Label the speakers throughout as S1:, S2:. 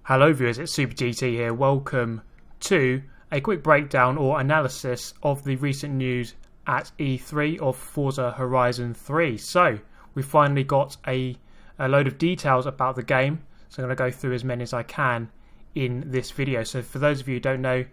S1: Hello viewers, it's Super GT here. Welcome to a quick breakdown or analysis of the recent news at E3 of Forza Horizon 3. So, we finally got a load of details about the game, so I'm going to go through as many as I can in this video. So for those of you who don't know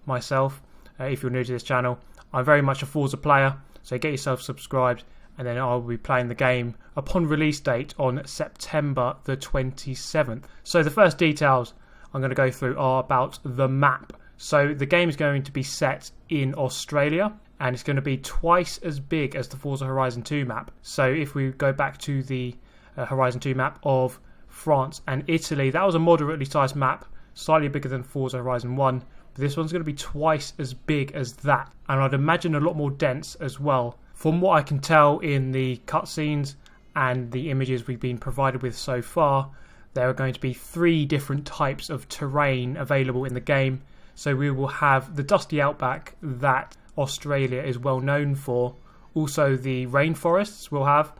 S1: myself, if you're new to this channel, I'm very much a Forza player, so get yourself subscribed, and then I'll be playing the game upon release date on September the 27th. So the first details I'm going to go through are about the map. So the game is going to be set in Australia, and it's going to be twice as big as the Forza Horizon 2 map. So if we go back to the Horizon 2 map of France and Italy, that was a moderately sized map, slightly bigger than Forza Horizon 1. But this one's going to be twice as big as that, and I'd imagine a lot more dense as well. From what I can tell in the cutscenes and the images we've been provided with so far, there are going to be 3 different types of terrain available in the game. So we will have the dusty outback that Australia is well known for, also the rainforests we'll have,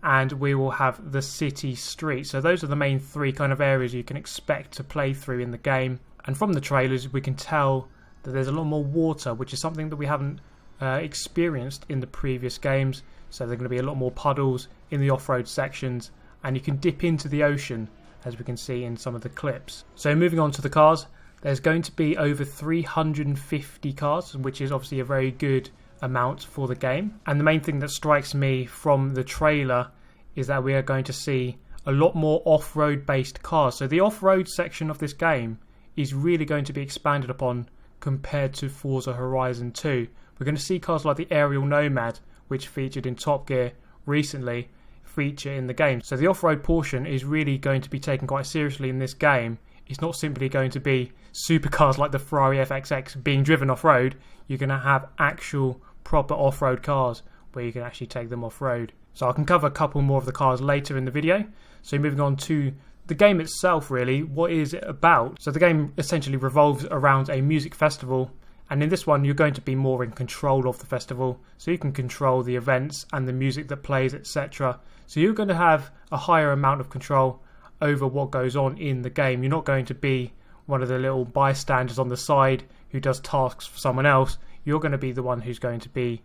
S1: and we will have the city streets. So those are the main 3 kind of areas you can expect to play through in the game. And from the trailers we can tell that there's a lot more water, which is something that we haven't experienced in the previous games. So there are going to be a lot more puddles in the off-road sections, and you can dip into the ocean, as we can see in some of the clips. So moving on to the cars, there's going to be over 350 cars, which is obviously a very good amount for the game. And the main thing that strikes me from the trailer is that we are going to see a lot more off-road based cars. So the off-road section of this game is really going to be expanded upon compared to Forza Horizon 2. We're going to see cars like the Ariel Nomad, which featured in Top Gear recently, feature in the game. So the off-road portion is really going to be taken quite seriously in this game. It's not simply going to be supercars like the Ferrari FXX being driven off-road. You're going to have actual proper off-road cars where you can actually take them off-road. So I can cover a couple more of the cars later in the video. So moving on to the game itself, really, what is it about? So the game essentially revolves around a music festival, and in this one you're going to be more in control of the festival, so you can control the events and the music that plays, etc. So you're going to have a higher amount of control over what goes on in the game. You're not going to be one of the little bystanders on the side who does tasks for someone else. You're going to be the one who's going to be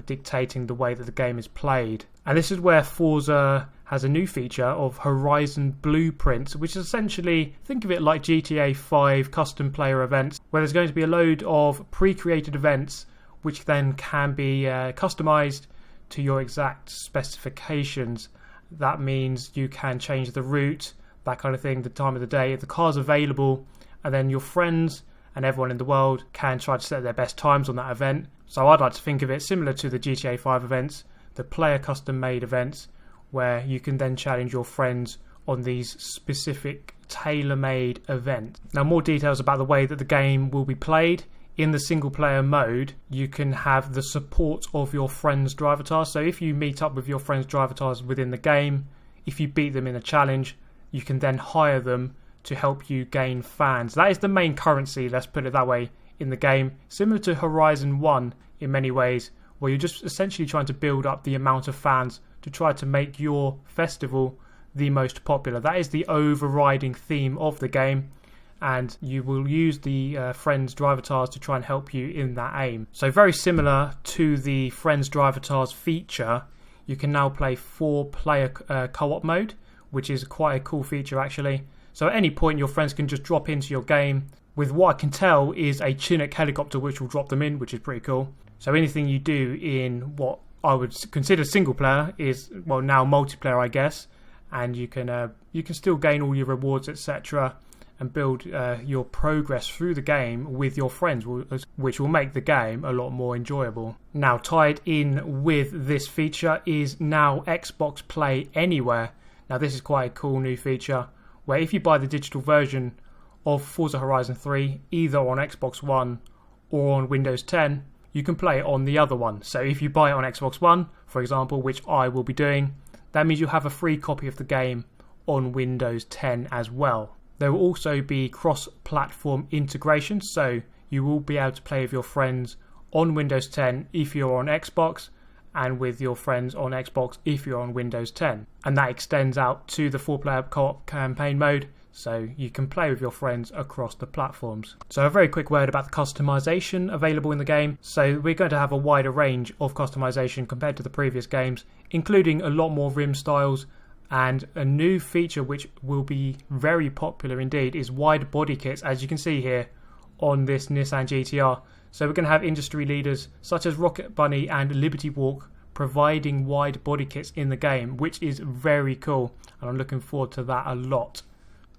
S1: dictating the way that the game is played. And this is where Forza has a new feature of Horizon Blueprints, which is essentially, think of it like GTA 5 custom player events, where there's going to be a load of pre-created events which then can be customized to your exact specifications. That means you can change the route, that kind of thing, the time of the day, if the car's available, and then your friends and everyone in the world can try to set their best times on that event. So I'd like to think of it similar to the GTA 5 events, the player custom made events, where you can then challenge your friends on these specific tailor-made events. Now, more details about the way that the game will be played. In the single player mode, you can have the support of your friends' drive avatars. So if you meet up with your friends' drive avatars within the game, if you beat them in a challenge, you can then hire them to help you gain fans. That is the main currency, let's put it that way, in the game. Similar to Horizon 1 in many ways, where you're just essentially trying to build up the amount of fans to try to make your festival the most popular. That is the overriding theme of the game, and you will use the friends drive avatars to try and help you in that aim. So very similar to the friends drive avatars feature, you can now play 4-player co-op mode, which is quite a cool feature actually. So at any point your friends can just drop into your game with what I can tell is a Chinook helicopter which will drop them in, which is pretty cool. So anything you do in what I would consider single player is, well, now multiplayer, I guess, and you can still gain all your rewards, etc., and build your progress through the game with your friends, which will make the game a lot more enjoyable. Now, tied in with this feature is now Xbox Play Anywhere. Now, this is quite a cool new feature, where if you buy the digital version of Forza Horizon 3, either on Xbox One or on Windows 10, you can play it on the other one. So if you buy it on Xbox One, for example, which I will be doing, that means you have a free copy of the game on Windows 10 as well. There will also be cross-platform integration, so you will be able to play with your friends on Windows 10 if you're on Xbox, and with your friends on Xbox if you're on Windows 10. And that extends out to the 4-player co-op campaign mode, so you can play with your friends across the platforms. So a very quick word about the customization available in the game. So we're going to have a wider range of customization compared to the previous games, including a lot more rim styles, and a new feature which will be very popular indeed is wide body kits, as you can see here on this Nissan GT-R. So we're going to have industry leaders such as Rocket Bunny and Liberty Walk providing wide body kits in the game, which is very cool, and I'm looking forward to that a lot.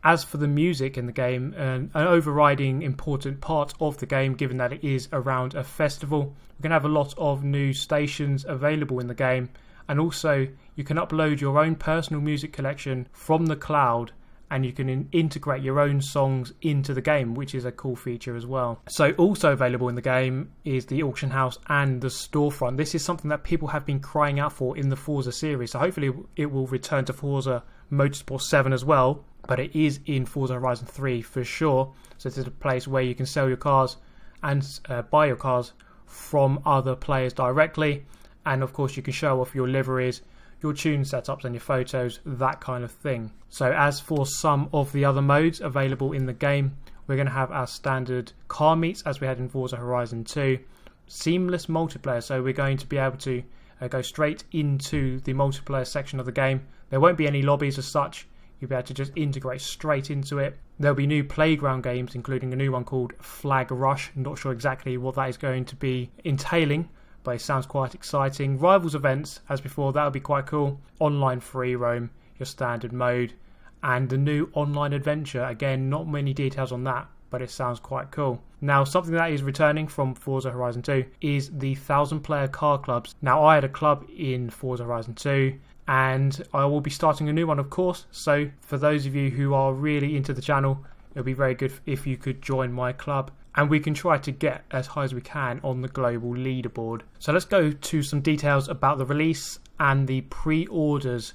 S1: As for the music in the game, an overriding important part of the game, given that it is around a festival, we're going to have a lot of new stations available in the game, and also you can upload your own personal music collection from the cloud, and you can integrate your own songs into the game, which is a cool feature as well. So also available in the game is the auction house and the storefront. This is something that people have been crying out for in the Forza series, so hopefully it will return to Forza Motorsport 7 as well, but it is in Forza Horizon 3 for sure. So this is a place where you can sell your cars and buy your cars from other players directly, and of course you can show off your liveries, your tune setups and your photos, that kind of thing. So as for some of the other modes available in the game, we're going to have our standard car meets as we had in Forza Horizon 2, seamless multiplayer, so we're going to be able to go straight into the multiplayer section of the game. There won't be any lobbies as such, you'll be able to just integrate straight into it. There'll be new playground games, including a new one called Flag Rush. I'm not sure exactly what that is going to be entailing, but it sounds quite exciting. Rivals events, as before, that'll be quite cool. Online free roam, your standard mode, and the new online adventure. Again, not many details on that, but it sounds quite cool. Now, something that is returning from Forza Horizon 2 is the 1,000-player car clubs. Now, I had a club in Forza Horizon 2, and I will be starting a new one, of course. So for those of you who are really into the channel, it'll be very good if you could join my club, and we can try to get as high as we can on the global leaderboard. So let's go to some details about the release and the pre-orders.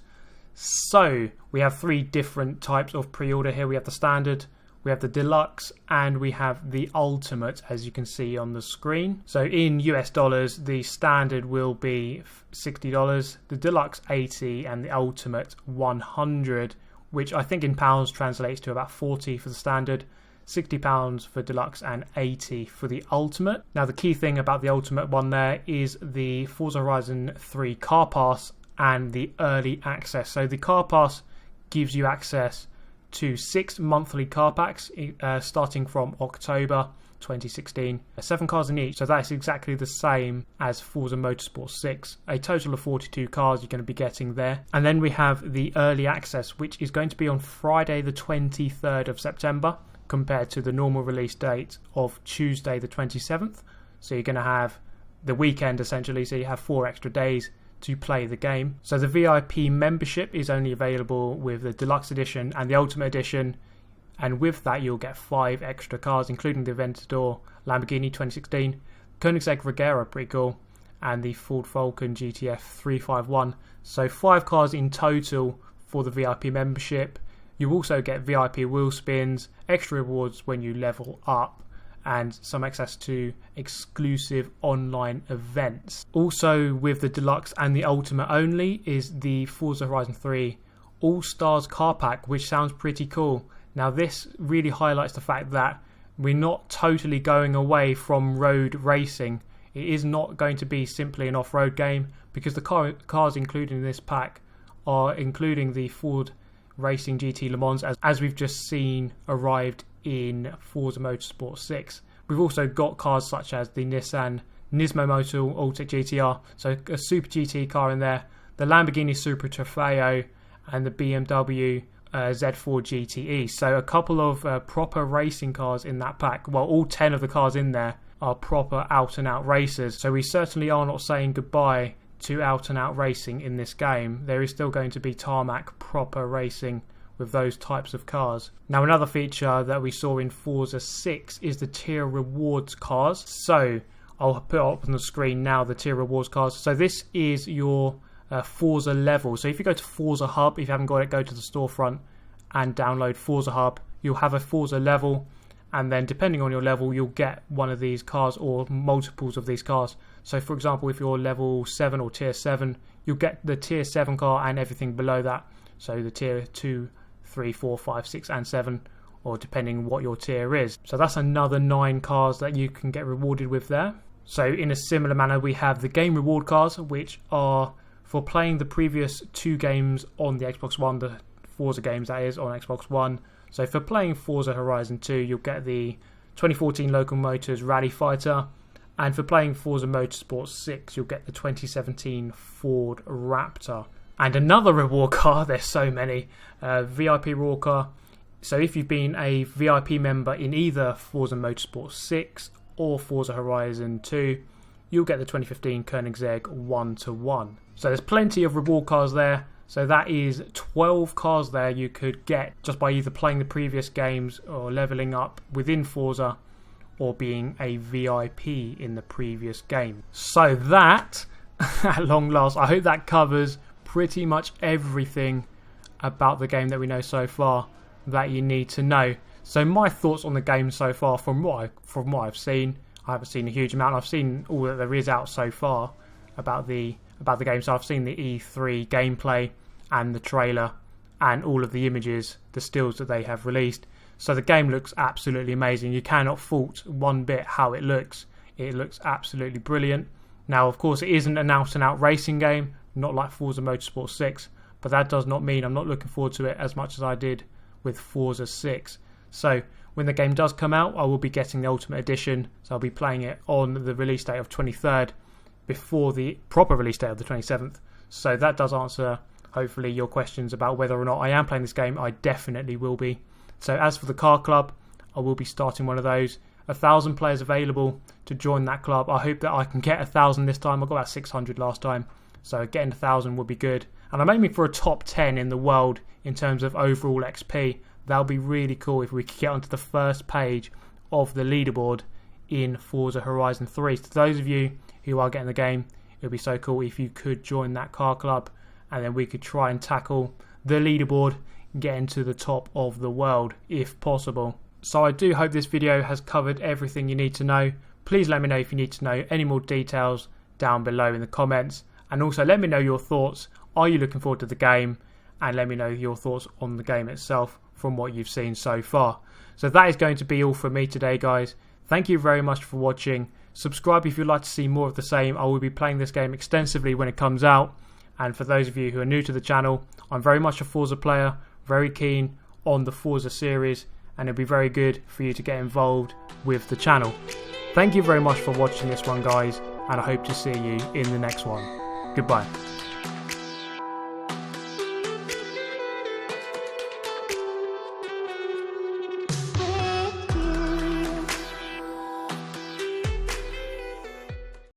S1: So we have three different types of pre-order here. We have the standard, we have the deluxe, and we have the ultimate, as you can see on the screen. So in US dollars, the standard will be $60, the deluxe $80, and the ultimate $100, which I think in pounds translates to about 40 for the standard, £60 for deluxe, and 80 for the ultimate. Now the key thing about the ultimate one there is the Forza Horizon 3 car pass and the early access. So the car pass gives you access to 6 monthly car packs starting from October 2016, 7 cars in each, so that's exactly the same as Forza Motorsport 6, a total of 42 cars you're going to be getting there. And then we have the early access, which is going to be on Friday the 23rd of September compared to the normal release date of Tuesday the 27th. So you're going to have the weekend essentially, so you have 4 extra days to play the game. So the VIP membership is only available with the deluxe edition and the ultimate edition, and with that you'll get 5 extra cars, including the Aventador Lamborghini 2016, Koenigsegg Regera, pretty cool, and the Ford Falcon GTF 351. So 5 cars in total for the VIP membership. You also get VIP wheel spins, extra rewards when you level up, and some access to exclusive online events. Also with the deluxe and the ultimate only is the Forza Horizon 3 All-Stars car pack, which sounds pretty cool. Now this really highlights the fact that we're not totally going away from road racing. It is not going to be simply an off-road game, because the cars included in this pack are including the Ford Racing GT Le Mans, as we've just seen arrived in Forza Motorsport 6. We've also got cars such as the Nissan Nismo Motul Alltech GT-R, so a Super GT car in there, the Lamborghini Super Trofeo, and the BMW Z4 GTE. So a couple of proper racing cars in that pack. Well, all 10 of the cars in there are proper out-and-out racers. So we certainly are not saying goodbye to out-and-out racing in this game. There is still going to be tarmac proper racing with those types of cars. Now another feature that we saw in Forza 6 is the tier rewards cars. So I'll put up on the screen now the tier rewards cars. So this is your Forza level. So if you go to Forza Hub, if you haven't got it, go to the storefront and download Forza Hub. You'll have a Forza level, and then depending on your level you'll get one of these cars or multiples of these cars. So for example, if you're level 7 or tier 7, you'll get the tier 7 car and everything below that. So the tier 2, 3, 4, 5, 6 and 7, or depending what your tier is. So that's another 9 cars that you can get rewarded with there. So in a similar manner, we have the game reward cars, which are for playing the previous 2 games on the Xbox One, the Forza games that is on Xbox One. So for playing Forza Horizon 2, you'll get the 2014 Local Motors Rally Fighter, and for playing Forza Motorsport 6, you'll get the 2017 Ford Raptor. And another reward car, there's so many, VIP reward car. So if you've been a VIP member in either Forza Motorsport 6 or Forza Horizon 2, you'll get the 2015 Koenigsegg 1-1. So there's plenty of reward cars there. So that is 12 cars there you could get just by either playing the previous games or leveling up within Forza or being a VIP in the previous game. So that, at long last, I hope that covers pretty much everything about the game that we know so far that you need to know. So my thoughts on the game so far, from what I've seen, I haven't seen a huge amount. I've seen all that there is out so far about the game. So I've seen the E3 gameplay and the trailer and all of the images, the stills that they have released. So the game looks absolutely amazing. You cannot fault one bit how it looks. It looks absolutely brilliant. Now, of course, it isn't an out-and-out racing game, not like Forza Motorsport 6, but that does not mean I'm not looking forward to it as much as I did with Forza 6. So when the game does come out, I will be getting the Ultimate Edition, so I'll be playing it on the release date of 23rd before the proper release date of the 27th. So that does answer, hopefully, your questions about whether or not I am playing this game. I definitely will be. So as for the car club, I will be starting one of those. 1,000 players available to join that club. I hope that I can get 1,000 this time. I got about 600 last time, so getting 1,000 would be good. And I'm aiming for a top 10 in the world in terms of overall XP. That would be really cool if we could get onto the first page of the leaderboard in Forza Horizon 3. So to those of you who are getting the game, it would be so cool if you could join that car club, and then we could try and tackle the leaderboard, getting to the top of the world if possible. So I do hope this video has covered everything you need to know. Please let me know if you need to know any more details down below in the comments, and also let me know your thoughts. Are you looking forward to the game? And let me know your thoughts on the game itself from what you've seen so far. So that is going to be all from me today, guys. Thank you very much for watching. Subscribe if you'd like to see more of the same. I will be playing this game extensively when it comes out. And for those of you who are new to the channel, I'm very much a Forza player, very keen on the Forza series, and it'll be very good for you to get involved with the channel. Thank you very much for watching this one, guys, and I hope to see you in the next one. Goodbye.